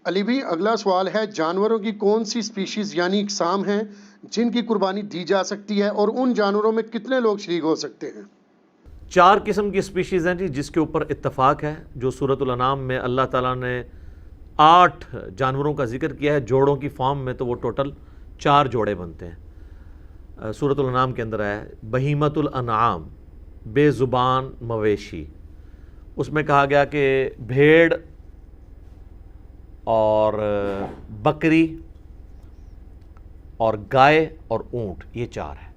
علی بھی اگلا سوال ہے، جانوروں کی کون سی سپیشیز یعنی اقسام ہیں جن کی قربانی دی جا سکتی ہے اور ان جانوروں میں کتنے لوگ شریک ہو سکتے ہیں؟ 4 قسم کی سپیشیز ہیں جی، جس کے اوپر اتفاق ہے، جو سورۃ الانعام میں اللہ تعالیٰ نے 8 جانوروں کا ذکر کیا ہے جوڑوں کی فارم میں، تو وہ ٹوٹل 4 جوڑے بنتے ہیں۔ سورۃ الانعام کے اندر ہے بہیمۃ الانعام، بے زبان مویشی، اس میں کہا گیا کہ بھیڑ اور بکری اور گائے اور اونٹ، یہ 4 ہے۔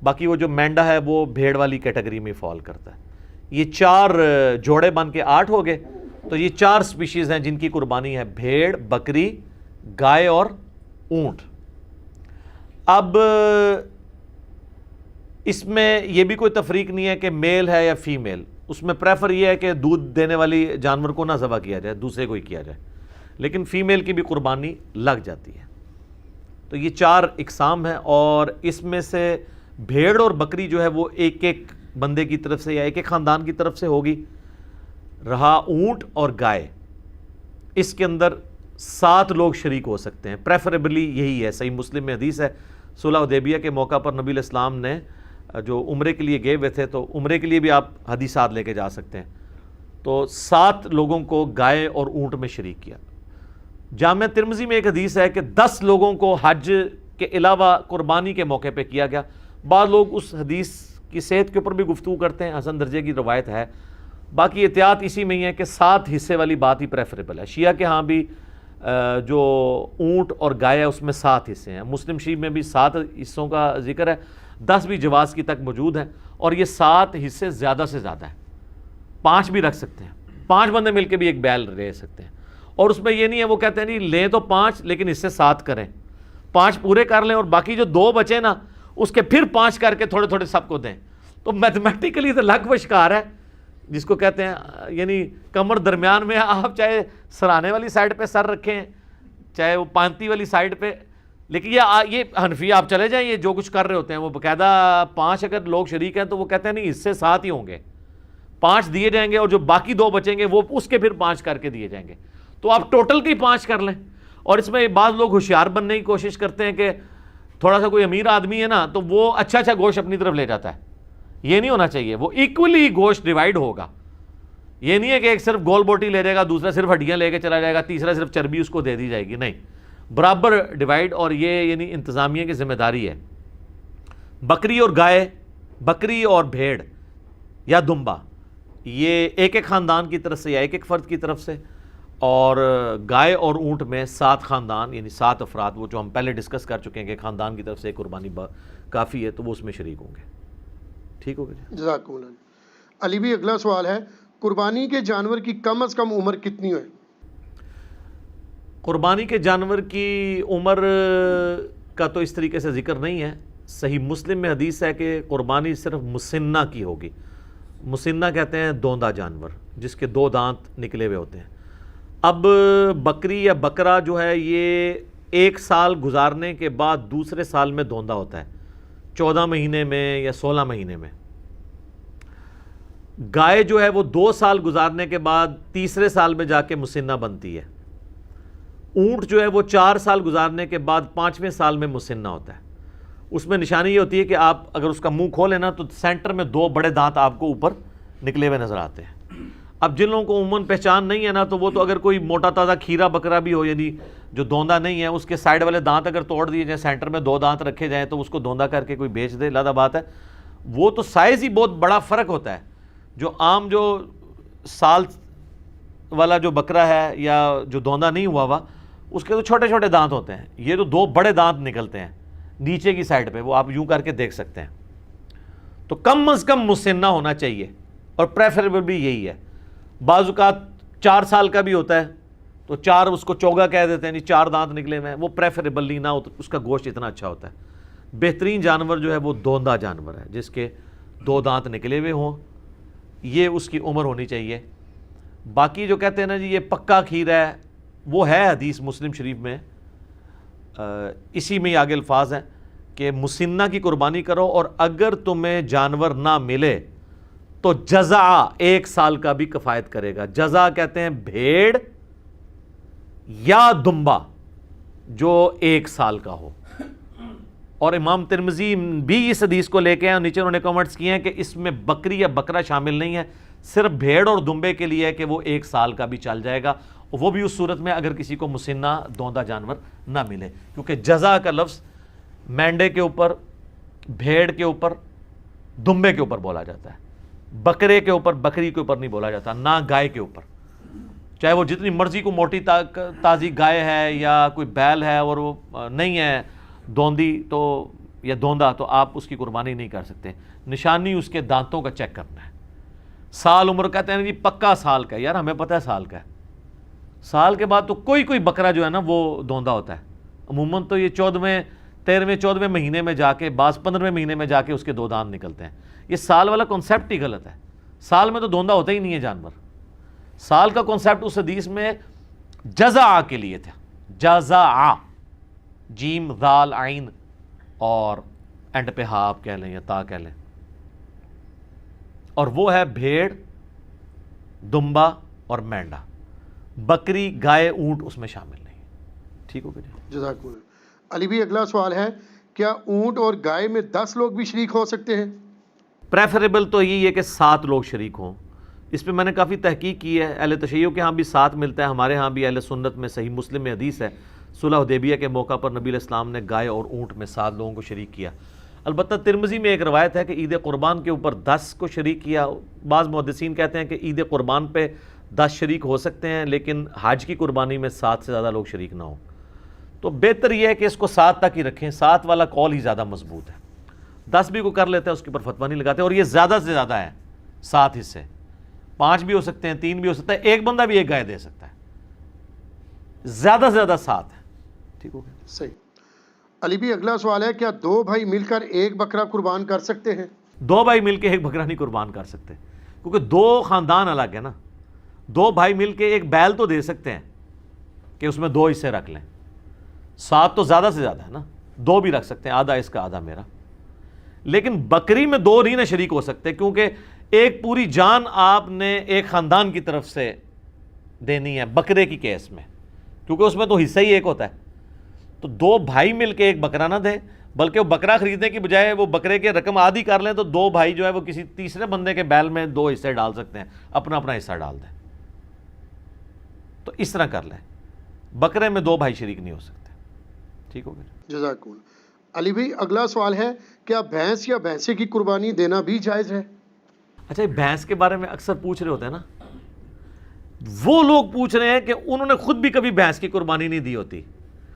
باقی وہ جو مینڈا ہے وہ بھیڑ والی کیٹیگری میں فال کرتا ہے۔ یہ 4 جوڑے بن کے 8 ہو گئے، تو یہ 4 سپیشیز ہیں جن کی قربانی ہے، بھیڑ، بکری، گائے اور اونٹ۔ اب اس میں یہ بھی کوئی تفریق نہیں ہے کہ میل ہے یا فیمیل، اس میں پریفر یہ ہے کہ دودھ دینے والی جانور کو نہ ذبح کیا جائے، دوسرے کو ہی کیا جائے، لیکن فیمیل کی بھی قربانی لگ جاتی ہے۔ تو یہ 4 اقسام ہیں، اور اس میں سے بھیڑ اور بکری جو ہے وہ ایک ایک بندے کی طرف سے یا ایک ایک خاندان کی طرف سے ہوگی۔ رہا اونٹ اور گائے، اس کے اندر 7 لوگ شریک ہو سکتے ہیں، پریفریبلی یہی ہے۔ صحیح مسلم میں حدیث ہے، صلح حدیبیہ کے موقع پر نبی علیہ السلام نے جو عمرے کے لیے گئے ہوئے تھے، تو عمرے کے لیے بھی آپ حدیثات لے کے جا سکتے ہیں، تو 7 لوگوں کو گائے اور اونٹ میں شریک کیا۔ جامع ترمذی میں ایک حدیث ہے کہ 10 لوگوں کو حج کے علاوہ قربانی کے موقع پہ کیا گیا۔ بعض لوگ اس حدیث کی صحت کے اوپر بھی گفتگو کرتے ہیں، حسن درجے کی روایت ہے، باقی احتیاط اسی میں ہی ہے کہ 7 حصے والی بات ہی پریفریبل ہے۔ شیعہ کے ہاں بھی جو اونٹ اور گائے ہے اس میں 7 حصے ہیں، مسلم شریف میں بھی 7 حصوں کا ذکر ہے، 10 بھی جواز کی تک موجود ہیں، اور یہ 7 حصے زیادہ سے زیادہ ہیں، 5 بھی رکھ سکتے ہیں، 5 بندے مل کے بھی ایک بیل لے سکتے ہیں۔ اور اس میں یہ نہیں ہے وہ کہتے ہیں نہیں لیں تو 5 لیکن اس سے 7 کریں، 5 پورے کر لیں اور باقی جو 2 بچے نا اس کے پھر 5 کر کے تھوڑے تھوڑے سب کو دیں، تو میتھمیٹیکلی تو لگ و شکار ہے، جس کو کہتے ہیں یعنی کمر درمیان میں، آپ چاہے سرانے والی سائڈ پہ سر رکھیں چاہے وہ پانتی والی سائڈ پہ، لیکن یہ حنفی آپ چلے جائیں، یہ جو کچھ کر رہے ہوتے ہیں وہ باقاعدہ 5 اگر لوگ شریک ہیں تو وہ کہتے ہیں نہیں اس سے 7 ہی ہوں گے، 5 دیے جائیں گے اور جو باقی 2 بچیں گے وہ اس کے پھر 5 کر کے دیے جائیں گے، تو آپ ٹوٹل کی 5 کر لیں۔ اور اس میں بعض لوگ ہوشیار بننے کی کوشش کرتے ہیں کہ تھوڑا سا کوئی امیر آدمی ہے نا تو وہ اچھا گوشت اپنی طرف لے جاتا ہے، یہ نہیں ہونا چاہیے، وہ ایکولی گوشت ڈیوائیڈ ہوگا، یہ نہیں ہے کہ ایک صرف گول بوٹی لے جائے گا، دوسرا صرف ہڈیاں لے کے چلا جائے گا، تیسرا صرف چربی اس کو دے دی جائے گی، نہیں، برابر ڈیوائیڈ، اور یہ یعنی انتظامیہ کی ذمہ داری ہے۔ بکری اور گائے، بکری اور بھیڑ یا دمبا، یہ ایک ایک خاندان کی طرف سے یا ایک ایک فرد کی طرف سے، اور گائے اور اونٹ میں 7 خاندان یعنی 7 افراد، وہ جو ہم پہلے ڈسکس کر چکے ہیں کہ خاندان کی طرف سے قربانی کافی ہے تو وہ اس میں شریک ہوں گے۔ ٹھیک ہو گیا جزاکم اللہ۔ علی بھی اگلا سوال ہے، قربانی کے جانور کی کم از کم عمر کتنی ہے؟ قربانی کے جانور کی عمر کا تو اس طریقے سے ذکر نہیں ہے، صحیح مسلم میں حدیث ہے کہ قربانی صرف مسنہ کی ہوگی۔ مسنہ کہتے ہیں دوندا جانور جس کے 2 دانت نکلے ہوئے ہوتے ہیں۔ اب بکری یا بکرا جو ہے یہ 1 سال گزارنے کے بعد دوسرے سال میں دوندا ہوتا ہے، 14 مہینے میں یا 16 مہینے میں۔ گائے جو ہے وہ 2 سال گزارنے کے بعد تیسرے سال میں جا کے مسنہ بنتی ہے۔ اونٹ جو ہے وہ 4 سال گزارنے کے بعد 5ویں سال میں مسنہ ہوتا ہے۔ اس میں نشانی یہ ہوتی ہے کہ آپ اگر اس کا منہ کھولیں نا تو سینٹر میں 2 بڑے دانت آپ کو اوپر نکلے ہوئے نظر آتے ہیں۔ اب جن لوگوں کو عموماً پہچان نہیں ہے نا تو وہ تو اگر کوئی موٹا تازہ کھیرا بکرا بھی ہو یعنی جو دوندا نہیں ہے، اس کے سائڈ والے دانت اگر توڑ دیے جائیں، سینٹر میں 2 دانت رکھے جائیں تو اس کو دوندا کر کے کوئی بیچ دے، لادہ بات ہے۔ وہ تو سائز ہی بہت بڑا فرق ہوتا ہے، جو عام جو سال والا جو بکرا ہے یا جو دوندا نہیں ہوا ہوا اس کے تو چھوٹے چھوٹے دانت ہوتے ہیں، یہ تو 2 بڑے دانت نکلتے ہیں نیچے کی سائڈ پہ، وہ آپ یوں کر کے دیکھ سکتے ہیں۔ تو کم از کم مسنہ ہونا چاہیے، اور پریفریبل بھی یہی ہے۔ بعض اوقات 4 سال کا بھی ہوتا ہے تو 4 اس کو چوگا کہہ دیتے ہیں، 4 دانت نکلے ہوئے ہیں، وہ پریفریبلی نہ ہو، اس کا گوشت اتنا اچھا ہوتا ہے۔ بہترین جانور جو ہے وہ دوندا جانور ہے جس کے 2 دانت نکلے ہوئے ہوں، یہ اس کی عمر ہونی چاہیے۔ باقی جو کہتے ہیں نا جی یہ پکا کھیر ہے، وہ ہے حدیث مسلم شریف میں، اسی میں آگے الفاظ ہیں کہ مسنہ کی قربانی کرو، اور اگر تمہیں جانور نہ ملے تو جزع 1 سال کا بھی کفایت کرے گا۔ جزع کہتے ہیں بھیڑ یا دمبا جو 1 سال کا ہو. اور امام ترمذی بھی اس حدیث کو لے کے ہیں اور نیچے انہوں نے کمنٹس کیے ہیں کہ اس میں بکری یا بکرا شامل نہیں ہے, صرف بھیڑ اور دمبے کے لیے ہے کہ وہ 1 سال کا بھی چل جائے گا, وہ بھی اس صورت میں اگر کسی کو مسنہ دوندا جانور نہ ملے, کیونکہ جزا کا لفظ مینڈے کے اوپر, بھیڑ کے اوپر, دمبے کے اوپر بولا جاتا ہے, بکرے کے اوپر, بکری کے اوپر نہیں بولا جاتا, نہ گائے کے اوپر, چاہے وہ جتنی مرضی کو موٹی تازی گائے ہے یا کوئی بیل ہے اور وہ نہیں ہے دوندی تو یا دوندا, تو آپ اس کی قربانی نہیں کر سکتے. نشانی اس کے دانتوں کا چیک کرنا ہے. سال عمر کہتے ہیں جی پکا سال کا ہے, یار ہمیں پتہ ہے سال کا ہے, سال کے بعد تو کوئی بکرا جو ہے نا وہ دوندا ہوتا ہے. عموماً تو یہ 14ویں 13ویں 14ویں مہینے میں جا کے, بعض 15ویں مہینے میں جا کے اس کے 2 دانت نکلتے ہیں. یہ سال والا کانسیپٹ ہی غلط ہے. سال میں تو دوندا ہوتا ہی نہیں ہے جانور. سال کا کانسیپٹ اس حدیث میں جزع کے لیے تھا, جزع, جیم ذال عین اور اینڈ پہ ہا آپ کہہ لیں یا تا کہہ لیں, اور وہ ہے بھیڑ, دمبا اور مینڈا. بکری, گائے, اونٹ اس میں شامل نہیں. ٹھیک ہو گیا جی, جزاک اللہ. علی بھائی اگلا سوال ہے, کیا اونٹ اور گائے میں 10 لوگ بھی شریک ہو سکتے ہیں؟ پریفریبل تو یہی ہے کہ 7 لوگ شریک ہوں. اس پہ میں نے کافی تحقیق کی ہے. اہل تشیع کے ہاں بھی 7 ملتا ہے, ہمارے ہاں بھی اہل سنت میں صحیح مسلم میں حدیث ہے, صلح حدیبیہ کے موقع پر نبی علیہ السلام نے گائے اور اونٹ میں 7 لوگوں کو شریک کیا. البتہ ترمذی میں ایک روایت ہے کہ عید قربان کے اوپر 10 کو شریک کیا. بعض محدثین کہتے ہیں کہ عید قربان پہ 10 شریک ہو سکتے ہیں, لیکن حج کی قربانی میں 7 سے زیادہ لوگ شریک نہ ہوں. تو بہتر یہ ہے کہ اس کو 7 تک ہی رکھیں, 7 والا قول ہی زیادہ مضبوط ہے. 10 بھی کو کر لیتا ہے اس کے اوپر فتویٰ نہیں لگاتے, اور یہ زیادہ سے زیادہ ہے 7 حصے. 5 بھی ہو سکتے ہیں, 3 بھی ہو سکتا ہے, ایک بندہ بھی ایک گائے دے سکتا ہے, زیادہ سے زیادہ 7 ہے. ٹھیک ہو گیا, صحیح. علی بھی اگلا سوال ہے, کیا 2 بھائی مل کر ایک بکرا قربان کر سکتے ہیں؟ 2 بھائی مل کے ایک بکرا نہیں قربان کر سکتے, کیونکہ 2 خاندان الگ ہے نا. 2 بھائی مل کے ایک بیل تو دے سکتے ہیں کہ اس میں 2 حصے رکھ لیں. 7 تو زیادہ سے زیادہ ہے نا, 2 بھی رکھ سکتے ہیں, آدھا اس کا آدھا میرا. لیکن بکری میں 2 نہیں نہ شریک ہو سکتے, کیونکہ ایک پوری جان آپ نے ایک خاندان کی طرف سے دینی ہے بکرے کی کیس میں, کیونکہ اس میں تو حصہ ہی ایک ہوتا ہے. تو 2 بھائی مل کے ایک بکرا نہ دیں, بلکہ وہ بکرا خریدنے کی بجائے وہ بکرے کے رقم آدھی کر لیں, تو 2 بھائی جو ہے وہ کسی تیسرے بندے کے بیل میں 2 حصے ڈال سکتے ہیں, اپنا اپنا حصہ ڈال دیں. تو اس طرح کر لیں, بکرے میں 2 بھائی شریک نہیں ہو سکتے. ٹھیک ہو گیا, جزاک اللہ. علی بھائی اگلا سوال ہے, کیا بھینس یا بھینسے کی قربانی دینا بھی جائز ہے؟ اچھا, بھینس کے بارے میں اکثر پوچھ رہے ہوتے ہیں نا, وہ لوگ پوچھ رہے ہیں کہ انہوں نے خود بھی کبھی بھینس کی قربانی نہیں دی ہوتی.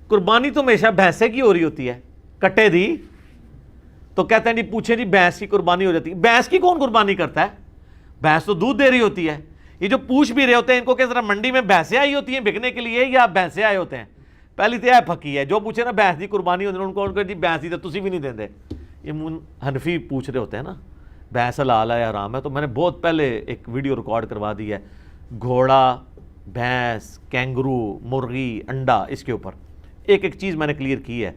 قربانی تو ہمیشہ بھینسے کی ہو رہی ہوتی ہے, کٹے دی تو کہتے ہیں جی پوچھیں جی بھینس کی قربانی ہو جاتی ہے. بھینس کی کون قربانی کرتا ہے؟ بھینس تو دودھ دے رہی ہوتی ہے. یہ جو پوچھ بھی رہے ہوتے ہیں ان کو کہ ذرا منڈی میں بھینسیں آئی ہوتی ہیں بکنے کے لیے یا بھینسیں آئے ہوتے ہیں؟ پہلی تو یہ پھکی ہے, جو پوچھے نا بھینس کی قربانی ہوتی ہے ان کو جی بھینس دی تو تسی بھی نہیں دیں دے. یہ حنفی پوچھ رہے ہوتے ہیں نا بھینس حلال ہے یا حرام ہے. تو میں نے بہت پہلے ایک ویڈیو ریکارڈ کروا دی ہے, گھوڑا, بھینس, کینگرو, مرغی, انڈا, اس کے اوپر ایک ایک چیز میں نے کلیئر کی ہے.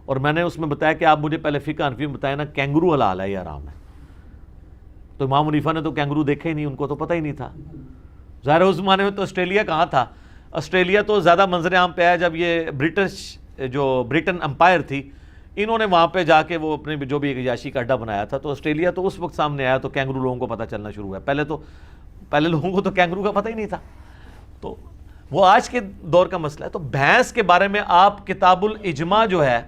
اور میں نے اس میں بتایا کہ آپ مجھے پہلے فقہ حنفی میں بتایا نا کینگرو حلال ہے یا حرام ہے. تو امام حنیفہ نے تو کینگرو دیکھے ہی نہیں, ان کو تو پتہ ہی نہیں تھا. ظاہر اس زمانے میں تو آسٹریلیا کہاں تھا, آسٹریلیا تو زیادہ منظر عام پہ آیا جب یہ برٹن امپائر تھی, انہوں نے وہاں پہ جا کے وہ اپنے جو بھی ایک عیاشی کا اڈا بنایا تھا, تو آسٹریلیا تو اس وقت سامنے آیا تو کینگرو لوگوں کو پتہ چلنا شروع ہوا. پہلے لوگوں کو تو کینگرو کا پتہ ہی نہیں تھا. تو وہ آج کے دور کا مسئلہ ہے. تو بھینس کے بارے میں آپ کتاب الاجماع جو ہے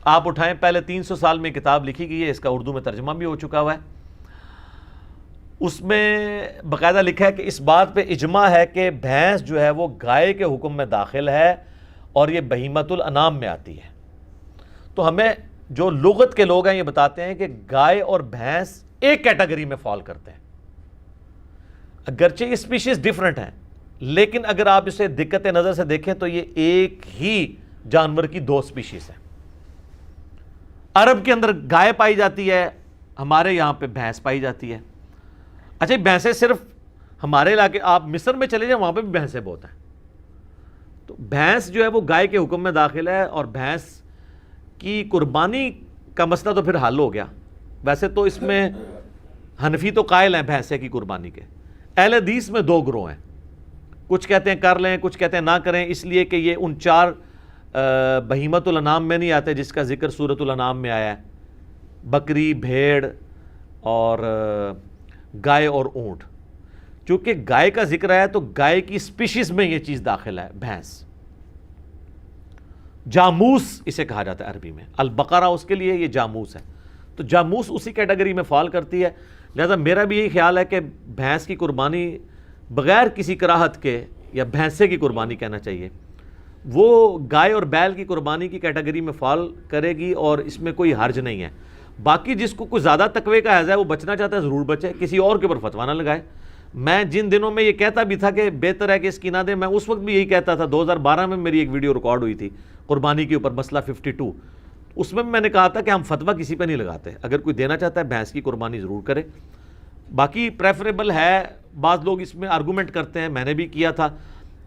آپ اٹھائیں, پہلے 300 سال میں کتاب لکھی گئی ہے, اس کا اردو میں ترجمہ بھی ہو چکا ہوا ہے. اس میں باقاعدہ لکھا ہے کہ اس بات پہ اجماع ہے کہ بھینس جو ہے وہ گائے کے حکم میں داخل ہے اور یہ بہیمۃ الانام میں آتی ہے. تو ہمیں جو لغت کے لوگ ہیں یہ بتاتے ہیں کہ گائے اور بھینس ایک کیٹیگری میں فال کرتے ہیں. اگرچہ یہ اسپیشیز ڈیفرنٹ ہیں, لیکن اگر آپ اسے دقت نظر سے دیکھیں تو یہ ایک ہی جانور کی 2 اسپیشیز ہیں. عرب کے اندر گائے پائی جاتی ہے, ہمارے یہاں پہ بھینس پائی جاتی ہے. اچھا, بھینسیں صرف ہمارے علاقے, آپ مصر میں چلے جائیں وہاں پہ بھی بھینسیں بہت ہیں. تو بھینس جو ہے وہ گائے کے حکم میں داخل ہے, اور بھینس کی قربانی کا مسئلہ تو پھر حل ہو گیا. ویسے تو اس میں حنفی تو قائل ہیں بھینسے کی قربانی کے. اہل حدیث میں 2 گروہ ہیں, کچھ کہتے ہیں کر لیں، کچھ کہتے ہیں نہ کریں، اس لیے کہ یہ ان 4 بہیمت الانعام میں نہیں آتے جس کا ذکر سورۃ الانعام میں آیا ہے، بکری، بھیڑ اور گائے اور اونٹ۔ چونکہ گائے کا ذکر آیا تو گائے کی سپیشیز میں یہ چیز داخل ہے، بھینس، جاموس اسے کہا جاتا ہے عربی میں، البقرہ اس کے لیے یہ جاموس ہے، تو جاموس اسی کیٹیگری میں فال کرتی ہے۔ لہذا میرا بھی یہی خیال ہے کہ بھینس کی قربانی بغیر کسی کراہت کے، یا بھینسے کی قربانی کہنا چاہیے، وہ گائے اور بیل کی قربانی کی کیٹیگری میں فال کرے گی، اور اس میں کوئی حرج نہیں ہے۔ باقی جس کو کوئی زیادہ تقوی کا حیض ہے وہ بچنا چاہتا ہے ضرور بچے، کسی اور کے اوپر فتویٰ نہ لگائے۔ میں جن دنوں میں یہ کہتا بھی تھا کہ بہتر ہے کہ اس کی نہ دیں، میں اس وقت بھی یہی کہتا تھا۔ 2012 میں میری ایک ویڈیو ریکارڈ ہوئی تھی قربانی کے اوپر، مسئلہ 52، اس میں نے کہا تھا کہ ہم فتویٰ کسی پہ نہیں لگاتے، اگر کوئی دینا چاہتا ہے بھینس کی قربانی ضرور کرے۔ باقی پریفریبل ہے، بعض لوگ اس میں آرگومنٹ کرتے ہیں، میں نے بھی کیا تھا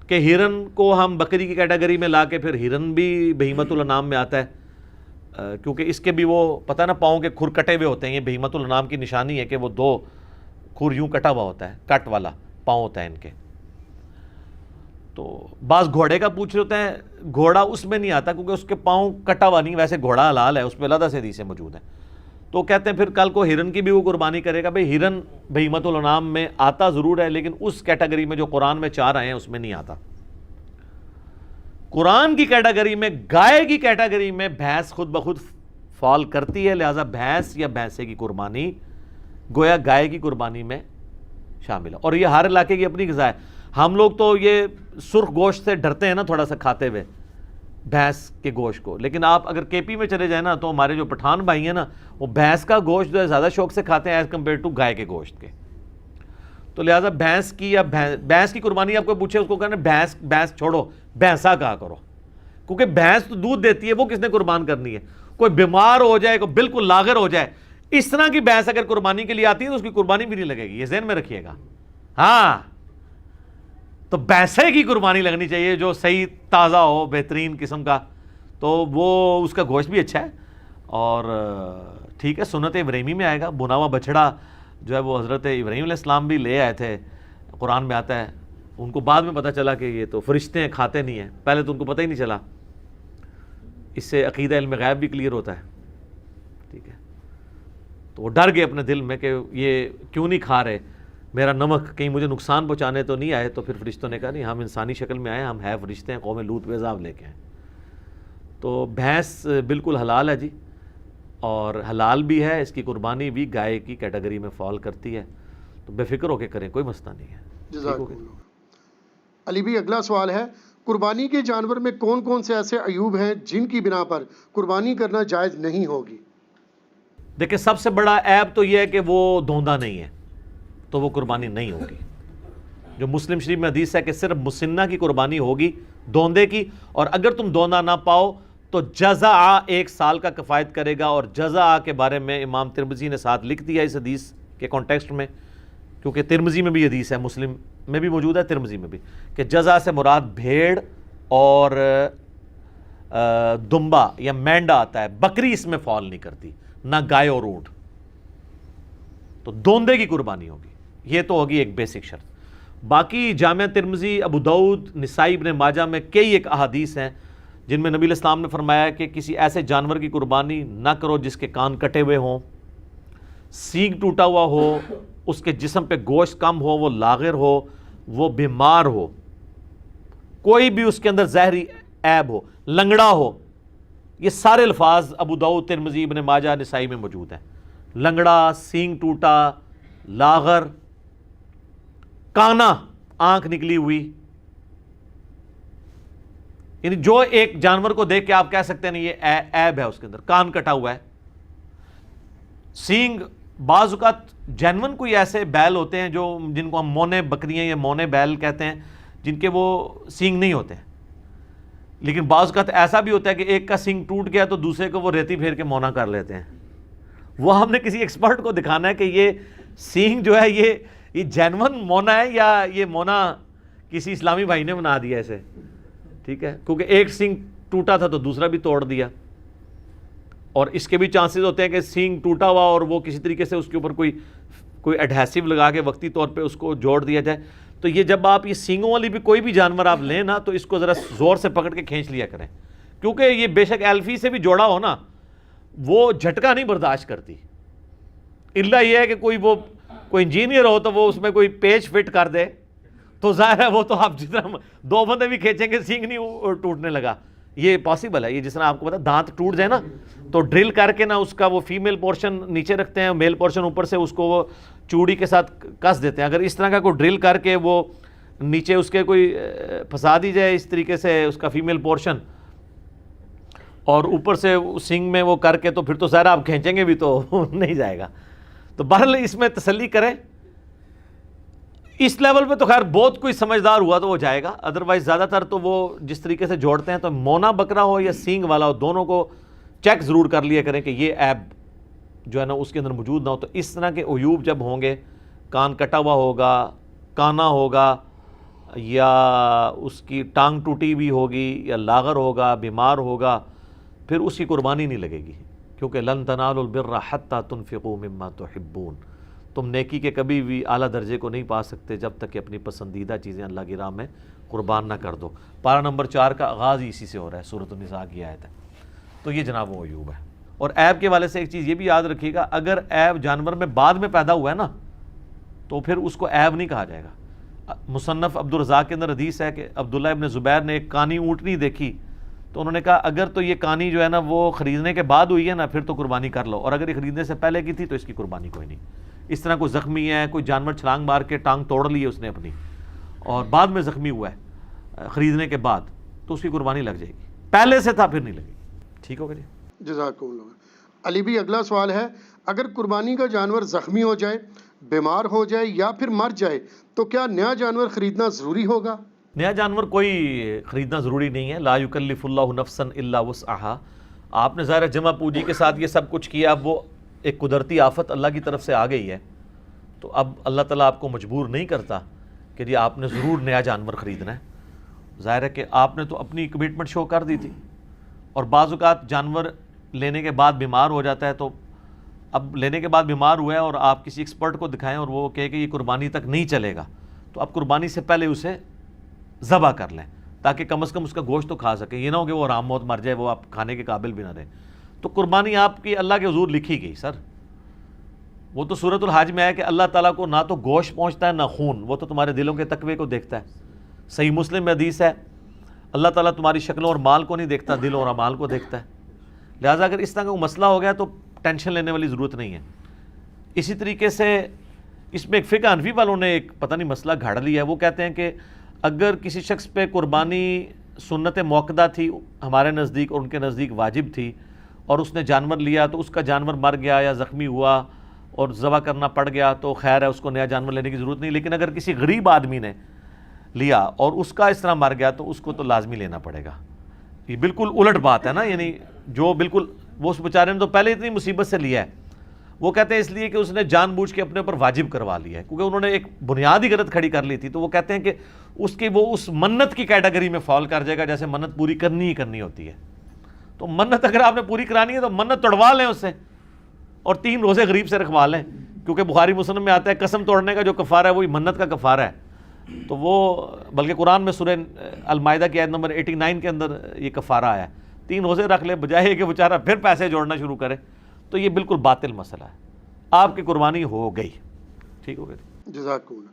کہ ہرن کو ہم بکری کی کیٹیگری میں لا کے، پھر ہرن بھی بہیمت الانعام میں آتا ہے، کیونکہ اس کے بھی وہ پتہ نہ پاؤں کے کھر کٹے ہوئے ہوتے ہیں۔ یہ بہیمت الانعام کی نشانی ہے کہ وہ 2 کھر یوں کٹا ہوا ہوتا ہے، کٹ والا پاؤں ہوتا ہے ان کے۔ تو بعض گھوڑے کا پوچھ رہے ہوتے ہیں، گھوڑا اس میں نہیں آتا کیونکہ اس کے پاؤں کٹا ہوا نہیں، ویسے گھوڑا حلال ہے، اس پہ علیحدہ سے حدیثیں موجود ہیں۔ تو کہتے ہیں پھر کل کو ہرن کی بھی وہ قربانی کرے گا۔ بھئی ہرن بہیمت الانعام میں آتا ضرور ہے، لیکن اس کیٹیگری میں جو قرآن میں 4 آئے ہیں اس میں نہیں آتا۔ قرآن کی کیٹیگری میں، گائے کی کیٹیگری میں بھینس خود بخود فال کرتی ہے، لہذا بھینس یا بھینسے کی قربانی گویا گائے کی قربانی میں شامل ہے۔ اور یہ ہر علاقے کی اپنی غذا ہے۔ ہم لوگ تو یہ سرخ گوشت سے ڈرتے ہیں نا تھوڑا سا کھاتے ہوئے، بھینس کے گوشت کو، لیکن آپ اگر کے پی میں چلے جائیں نا تو ہمارے جو پٹھان بھائی ہیں نا، وہ بھینس کا گوشت جو ہے زیادہ شوق سے کھاتے ہیں ایز کمپیئر ٹو گائے کے گوشت کے۔ تو لہٰذا بھینس کی یا بھینس کی قربانی آپ کو پوچھے، اس کو کہنا بھینس چھوڑو، بھینسا کہا کرو، کیونکہ بھینس تو دودھ دیتی ہے، وہ کس نے قربان کرنی ہے؟ کوئی بیمار ہو جائے، کوئی بالکل لاغر ہو جائے، اس طرح کی بھینس اگر قربانی کے لیے آتی ہے تو اس کی قربانی بھی نہیں لگے گی، یہ ذہن میں رکھیے گا۔ ہاں، تو بھینسے کی قربانی لگنی چاہیے جو صحیح تازہ ہو، بہترین قسم کا، تو وہ اس کا گوشت بھی اچھا ہے۔ اور ٹھیک ہے، سنت ابراہیمی میں آئے گا، بنا ہوا بچڑا جو ہے وہ حضرت ابراہیم علیہ السلام بھی لے آئے تھے، قرآن میں آتا ہے۔ ان کو بعد میں پتہ چلا کہ یہ تو فرشتے ہیں، کھاتے نہیں ہیں، پہلے تو ان کو پتہ ہی نہیں چلا۔ اس سے عقیدہ علم غیب بھی کلیئر ہوتا ہے، ٹھیک ہے۔ تو وہ ڈر گئے اپنے دل میں کہ یہ کیوں نہیں کھا رہے میرا نمک، کہیں مجھے نقصان پہنچانے تو نہیں آئے۔ تو پھر فرشتوں نے کہا نہیں، ہم انسانی شکل میں آئے، ہم ہے فرشتے ہیں، قوم لوط پہ عذاب لے کے آئے۔ تو بھینس بالکل حلال ہے جی، اور حلال بھی ہے، اس کی قربانی بھی گائے کی کیٹیگری میں فال کرتی ہے، تو بے فکر ہو کے کریں، کوئی مسئلہ نہیں ہے۔ جزاک اللہ۔ علی بھی اگلا سوال ہے، قربانی کے جانور میں کون کون سے ایسے عیوب ہیں جن کی بنا پر قربانی کرنا جائز نہیں ہوگی؟ دیکھیں، سب سے بڑا عیب تو یہ ہے کہ وہ دھوندا نہیں ہے، تو وہ قربانی نہیں ہوگی۔ جو مسلم شریف میں حدیث ہے کہ صرف مسنہ کی قربانی ہوگی، دوندے کی، اور اگر تم دوندا نہ پاؤ تو جزع 1 سال کا کفایت کرے گا۔ اور جزع کے بارے میں امام ترمذی نے ساتھ لکھ دیا اس حدیث کے کانٹیکسٹ میں، کیونکہ ترمذی میں بھی حدیث ہے، مسلم میں بھی موجود ہے، ترمذی میں بھی، کہ جزع سے مراد بھیڑ اور دمبا یا مینڈا آتا ہے، بکری اس میں فال نہیں کرتی، نہ گائے اور اونٹ۔ تو دوندے کی قربانی ہوگی، یہ تو ہوگی ایک بیسک شرط۔ باقی جامعہ ترمذی، ابو داؤد، نسائی، ابن ماجہ میں کئی ایک احادیث ہیں جن میں نبی علیہ السلام نے فرمایا کہ کسی ایسے جانور کی قربانی نہ کرو جس کے کان کٹے ہوئے ہوں، سینگ ٹوٹا ہوا ہو، اس کے جسم پہ گوشت کم ہو، وہ لاغر ہو، وہ بیمار ہو، کوئی بھی اس کے اندر زہری عیب ہو، لنگڑا ہو۔ یہ سارے الفاظ ابو داؤد، ترمذی، ابن ماجہ، نسائی میں موجود ہیں۔ لنگڑا، سینگ ٹوٹا، لاغر، کانا، آنکھ نکلی ہوئی، یعنی جو ایک جانور کو دیکھ کے آپ کہہ سکتے ہیں یہ عیب ہے اس کے اندر، کان کٹا ہوا ہے۔ سینگ، بعض اوقات جینون کوئی ایسے بیل ہوتے ہیں جو جن کو ہم مونے بکریاں یا مونے بیل کہتے ہیں، جن کے وہ سینگ نہیں ہوتے ہیں، لیکن بعض اوقات ایسا بھی ہوتا ہے کہ ایک کا سینگ ٹوٹ گیا تو دوسرے کو وہ ریتی پھیر کے مونا کر لیتے ہیں۔ وہ ہم نے کسی ایکسپرٹ کو دکھانا ہے کہ یہ سینگ جو ہے یہ جینون مونا ہے یا یہ مونا کسی اسلامی بھائی نے بنا دیا اسے، ٹھیک ہے، کیونکہ ایک سینگ ٹوٹا تھا تو دوسرا بھی توڑ دیا۔ اور اس کے بھی چانسز ہوتے ہیں کہ سینگ ٹوٹا ہوا اور وہ کسی طریقے سے اس کے اوپر کوئی ایڈہیسو لگا کے وقتی طور پہ اس کو جوڑ دیا جائے۔ تو یہ جب آپ یہ سینگوں والی بھی کوئی بھی جانور آپ لیں نا تو اس کو ذرا زور سے پکڑ کے کھینچ لیا کریں، کیونکہ یہ بے شک ایلفی سے بھی جوڑا ہو نا وہ جھٹکا نہیں برداشت کرتی، الا یہ ہے کہ کوئی انجینئر ہو تو وہ اس میں کوئی پیچ فٹ کر دے تو ظاہر ہے وہ تو آپ جتنا 2 بندے بھی کھینچیں گے سینگ نہیں ٹوٹنے لگا، یہ پاسبل ہے۔ یہ جس طرح آپ کو پتا دانت ٹوٹ جائے نا تو ڈرل کر کے نا اس کا وہ فیمیل پورشن نیچے رکھتے ہیں، میل پورشن اوپر سے اس کو وہ چوڑی کے ساتھ کس دیتے ہیں، اگر اس طرح کا کوئی ڈرل کر کے وہ نیچے اس کے کوئی پھنسا دی جائے اس طریقے سے اس کا فیمیل پورشن اور اوپر سے سنگ میں وہ کر کے تو پھر تو ظاہر آپ کھینچیں گے بھی تو نہیں جائے گا۔ تو بہرحال اس میں تسلی کریں، اس لیول پہ تو خیر بہت کوئی سمجھدار ہوا تو وہ جائے گا، ادروائز زیادہ تر تو وہ جس طریقے سے جوڑتے ہیں تو مونا بکرا ہو یا سینگ والا ہو دونوں کو چیک ضرور کر لیا کریں کہ یہ ایب جو ہے نا اس کے اندر موجود نہ ہو۔ تو اس طرح کے عیوب جب ہوں گے، کان کٹا ہوا ہوگا، کانا ہوگا، یا اس کی ٹانگ ٹوٹی بھی ہوگی، یا لاغر ہوگا، بیمار ہوگا، پھر اس کی قربانی نہیں لگے گی، کیونکہ لن تنالوا البر حتی تنفقوا مما تحبون، تم نیکی کے کبھی بھی اعلیٰ درجے کو نہیں پا سکتے جب تک کہ اپنی پسندیدہ چیزیں اللہ کی راہ میں قربان نہ کر دو۔ پارہ نمبر 4 کا آغاز ہی اسی سے ہو رہا ہے، سورۃ النساء کی آیت ہے۔ تو یہ جناب وہ عیوب ہے۔ اور عیب کے والے سے ایک چیز یہ بھی یاد رکھیے گا، اگر عیب جانور میں بعد میں پیدا ہوا ہے نا تو پھر اس کو عیب نہیں کہا جائے گا۔ مصنف عبدالرزاق کے اندر حدیث ہے کہ عبداللہ ابن زبیر نے ایک کانی اونٹنی دیکھی تو انہوں نے کہا اگر تو یہ کانی جو ہے نا وہ خریدنے کے بعد ہوئی ہے نا پھر تو قربانی کر لو، اور اگر یہ خریدنے سے پہلے کی تھی تو اس کی قربانی کوئی نہیں۔ اس طرح کوئی زخمی ہے، کوئی جانور چھلانگ مار کے ٹانگ توڑ لی ہے اس نے اپنی اور بعد میں زخمی ہوا ہے خریدنے کے بعد تو اس کی قربانی لگ جائے گی، پہلے سے تھا پھر نہیں لگے گی۔ ٹھیک ہوگا جی، جزاکم اللہ۔ علی بھی اگلا سوال ہے، اگر قربانی کا جانور زخمی ہو جائے، بیمار ہو جائے یا پھر مر جائے تو کیا نیا جانور خریدنا ضروری ہوگا؟ نیا جانور کوئی خریدنا ضروری نہیں ہے، لا یکلف اللہ نفسا الا وسعہا۔ آپ نے ظاہر جمع پوجی کے ساتھ یہ سب کچھ کیا، اب وہ ایک قدرتی آفت اللہ کی طرف سے آ گئی ہے تو اب اللہ تعالیٰ آپ کو مجبور نہیں کرتا کہ جی آپ نے ضرور نیا جانور خریدنا ہے۔ ظاہر ہے کہ آپ نے تو اپنی کمٹمنٹ شو کر دی تھی، اور بعض اوقات جانور لینے کے بعد بیمار ہو جاتا ہے تو اب لینے کے بعد بیمار ہوا ہے اور آپ کسی ایکسپرٹ کو دکھائیں اور وہ کہے کہ یہ قربانی تک نہیں چلے گا تو اب قربانی سے پہلے اسے ذبح کر لیں تاکہ کم از کم اس کا گوشت تو کھا سکیں، یہ نہ ہو کہ وہ آرام موت مر جائے، وہ آپ کھانے کے قابل بھی نہ رہیں۔ تو قربانی آپ کی اللہ کے حضور لکھی گئی سر، وہ تو سورۃ الحج میں ہے کہ اللہ تعالیٰ کو نہ تو گوشت پہنچتا ہے نہ خون، وہ تو تمہارے دلوں کے تقوی کو دیکھتا ہے۔ صحیح مسلم میں حدیث ہے اللہ تعالیٰ تمہاری شکلوں اور مال کو نہیں دیکھتا، دلوں اور اعمال کو دیکھتا ہے۔ لہٰذا اگر اس طرح کا کوئی مسئلہ ہو گیا تو ٹینشن لینے والی ضرورت نہیں ہے۔ اسی طریقے سے اس میں ایک فقہ حنفی والوں نے ایک پتہ نہیں مسئلہ گھاڑ لیا ہے، وہ کہتے ہیں کہ اگر کسی شخص پہ قربانی سنت موقدہ تھی ہمارے نزدیک اور ان کے نزدیک واجب تھی، اور اس نے جانور لیا تو اس کا جانور مر گیا یا زخمی ہوا اور ذبح کرنا پڑ گیا تو خیر ہے، اس کو نیا جانور لینے کی ضرورت نہیں۔ لیکن اگر کسی غریب آدمی نے لیا اور اس کا اس طرح مر گیا تو اس کو تو لازمی لینا پڑے گا۔ یہ بالکل الٹ بات ہے نا، یعنی جو بالکل وہ اس بیچارے نے تو پہلے اتنی مصیبت سے لیا ہے، وہ کہتے ہیں اس لیے کہ اس نے جان بوجھ کے اپنے اوپر واجب کروا لیا ہے، کیونکہ انہوں نے ایک بنیادی غلط کھڑی کر لی تھی، تو وہ کہتے ہیں کہ اس کی وہ اس منت کی کیٹیگری میں فال کر جائے گا جیسے منت پوری کرنی ہی کرنی ہوتی ہے۔ تو منت اگر آپ نے پوری کرانی ہے تو منت توڑوا لیں اس سے اور 3 روزے غریب سے رکھوا لیں، کیونکہ بخاری مسلم میں آتا ہے قسم توڑنے کا جو کفارہ ہے وہی منت کا کفارہ ہے۔ تو وہ بلکہ قرآن میں سورہ المائدہ کی آیت نمبر 89 کے اندر یہ کفارہ آیا ہے، 3 روزے رکھ لے بجائے کہ بیچارہ پھر پیسے جوڑنا شروع کرے، تو یہ بالکل باطل مسئلہ ہے۔ آپ کی قربانی ہو گئی، ٹھیک ہو گئی۔ جزاک اللہ۔